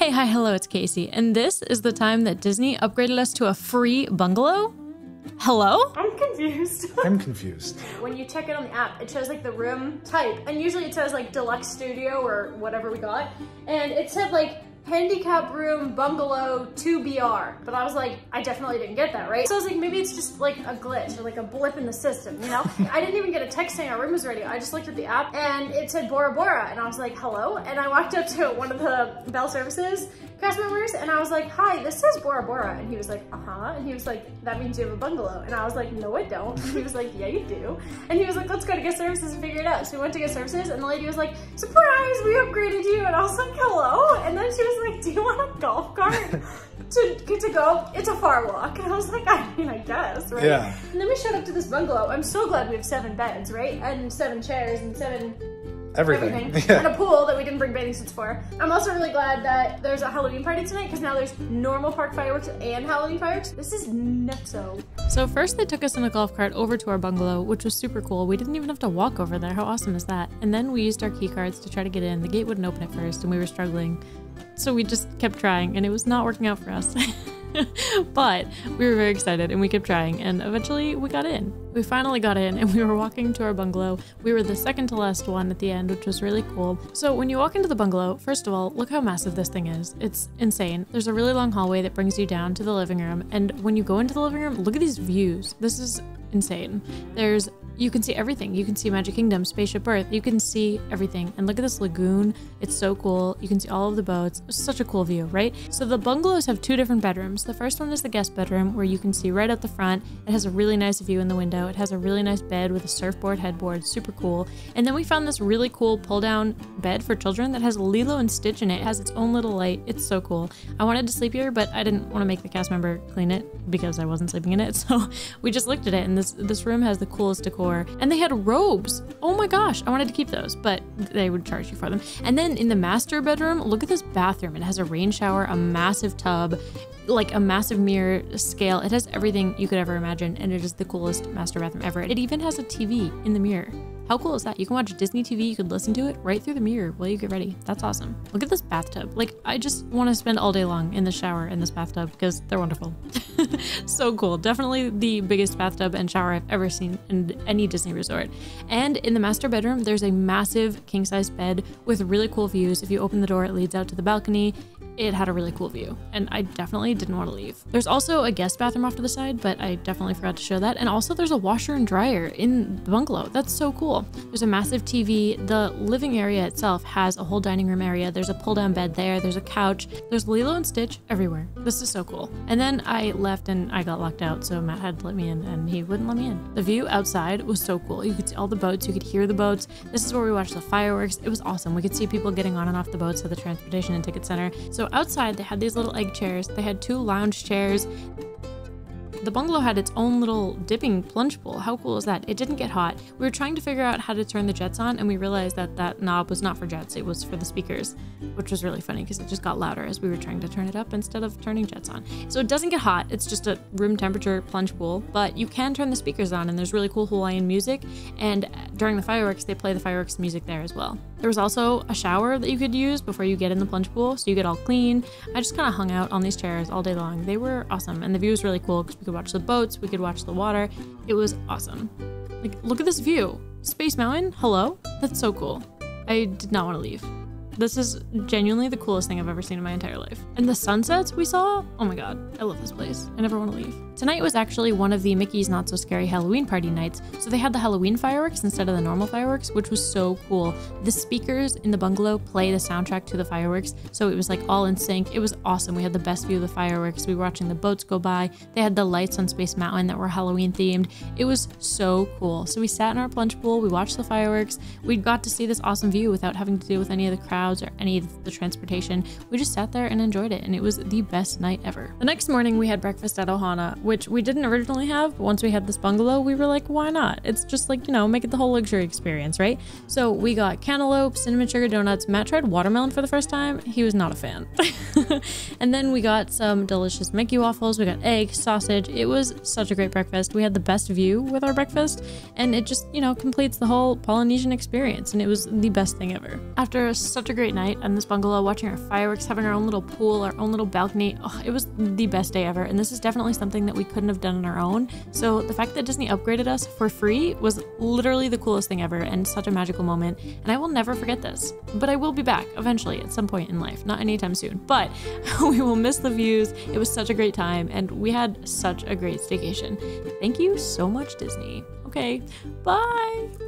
Hey, hi, hello, it's Caysie, and this is the time that Disney upgraded us to a free bungalow? Hello? I'm confused. I'm confused. When you check it on the app, it shows like the room type, and usually it says like deluxe studio or whatever we got, and it said like handicap room bungalow 2BR, but I was like, I definitely didn't get that, right? So I was like, maybe it's just like a glitch or like a blip in the system, you know? I didn't even get a text saying our room was ready. I just looked at the app and it said Bora Bora, and I was like, hello? And I walked up to one of the Bell Services cast members and I was like, hi, this says Bora Bora. And he was like, uh-huh. And he was like, that means you have a bungalow. And I was like, no, I don't. And he was like, yeah, you do. And he was like, let's go to guest services and figure it out. So we went to guest services and the lady was like, surprise, we upgraded you. And I was like, hello? And then she was like, do you want a golf cart to go? It's a far walk. And I was like, I mean, I guess, right? Yeah. And then we showed up to this bungalow. I'm so glad we have 7 beds, right? And 7 chairs and 7 everything. Yeah. And a pool that we didn't bring bathing suits for. I'm also really glad that there's a Halloween party tonight because now there's normal park fireworks and Halloween fireworks. This is nutso. So first they took us in a golf cart over to our bungalow, which was super cool. We didn't even have to walk over there. How awesome is that? And then we used our key cards to try to get in. The gate wouldn't open at first and we were struggling. So we just kept trying and it was not working out for us. But we were very excited and we kept trying and eventually we got in. We finally got in and we were walking to our bungalow. We were the second to last one at the end, which was really cool. So when you walk into the bungalow, first of all, look how massive this thing is. It's insane. There's a really long hallway that brings you down to the living room. And when you go into the living room, look at these views. This is insane. You can see everything. You can see Magic Kingdom, Spaceship Earth. You can see everything. And look at this lagoon. It's so cool. You can see all of the boats. It's such a cool view, right? So the bungalows have 2 different bedrooms. The first one is the guest bedroom where you can see right out the front. It has a really nice view in the window. It has a really nice bed with a surfboard headboard. Super cool. And then we found this really cool pull-down bed for children that has Lilo and Stitch in it. It has its own little light. It's so cool. I wanted to sleep here, but I didn't want to make the cast member clean it because I wasn't sleeping in it. So we just looked at it and this room has the coolest decor. And they had robes. Oh my gosh, I wanted to keep those, but they would charge you for them. And then in the master bedroom, look at this bathroom. It has a rain shower, a massive tub, like a massive mirror scale. It has everything you could ever imagine, and it is the coolest master bathroom ever. It even has a TV in the mirror. How cool is that? You can watch Disney TV, you could listen to it right through the mirror while you get ready. That's awesome. Look at this bathtub. Like, I just want to spend all day long in the shower in this bathtub because they're wonderful. So cool. Definitely the biggest bathtub and shower I've ever seen in any Disney resort. And in the master bedroom, there's a massive king-size bed with really cool views. If you open the door, it leads out to the balcony. It had a really cool view and I definitely didn't want to leave. There's also a guest bathroom off to the side, but I definitely forgot to show that. And also there's a washer and dryer in the bungalow. That's so cool. There's a massive TV. The living area itself has a whole dining room area. There's a pull down bed there. There's a couch. There's Lilo and Stitch everywhere. This is so cool. And then I left and I got locked out. So Matt had to let me in and he wouldn't let me in. The view outside was so cool. You could see all the boats. You could hear the boats. This is where we watched the fireworks. It was awesome. We could see people getting on and off the boats at the transportation and ticket center. So outside they had these little egg chairs. They had 2 lounge chairs. The bungalow had its own little dipping plunge pool. How cool is that? It didn't get hot. We were trying to figure out how to turn the jets on and we realized that that knob was not for jets, it was for the speakers, which was really funny because it just got louder as we were trying to turn it up instead of turning jets on. So it doesn't get hot, it's just a room temperature plunge pool, but you can turn the speakers on and there's really cool Hawaiian music, and during the fireworks, they play the fireworks music there as well. There was also a shower that you could use before you get in the plunge pool, so you get all clean. I just kind of hung out on these chairs all day long. They were awesome, and the view was really cool because we could watch the boats, we could watch the water. It was awesome. Like, look at this view. Space Mountain, hello? That's so cool. I did not want to leave. This is genuinely the coolest thing I've ever seen in my entire life. And the sunsets we saw, oh my god, I love this place. I never want to leave. Tonight was actually one of the Mickey's Not So Scary Halloween party nights, so they had the Halloween fireworks instead of the normal fireworks, which was so cool. The speakers in the bungalow play the soundtrack to the fireworks, so it was like all in sync. It was awesome. We had the best view of the fireworks. We were watching the boats go by. They had the lights on Space Mountain that were Halloween themed. It was so cool. So we sat in our plunge pool, we watched the fireworks, we got to see this awesome view without having to deal with any of the crowds or any of the transportation. We just sat there and enjoyed it, and it was the best night ever. The next morning we had breakfast at Ohana, which we didn't originally have, but once we had this bungalow, we were like, why not? It's just like, you know, make it the whole luxury experience, right? So we got cantaloupe, cinnamon sugar donuts. Matt tried watermelon for the first time. He was not a fan. And then we got some delicious Mickey waffles. We got egg, sausage. It was such a great breakfast. We had the best view with our breakfast, and it just, you know, completes the whole Polynesian experience, and it was the best thing ever. After such a great night on this bungalow, watching our fireworks, having our own little pool, our own little balcony, oh, it was the best day ever, and this is definitely something that we couldn't have done on our own. So the fact that Disney upgraded us for free was literally the coolest thing ever, and such a magical moment, and I will never forget this. But I will be back eventually at some point in life, not anytime soon, but we will miss the views. It was such a great time, and we had such a great staycation. Thank you so much, Disney. Okay, bye!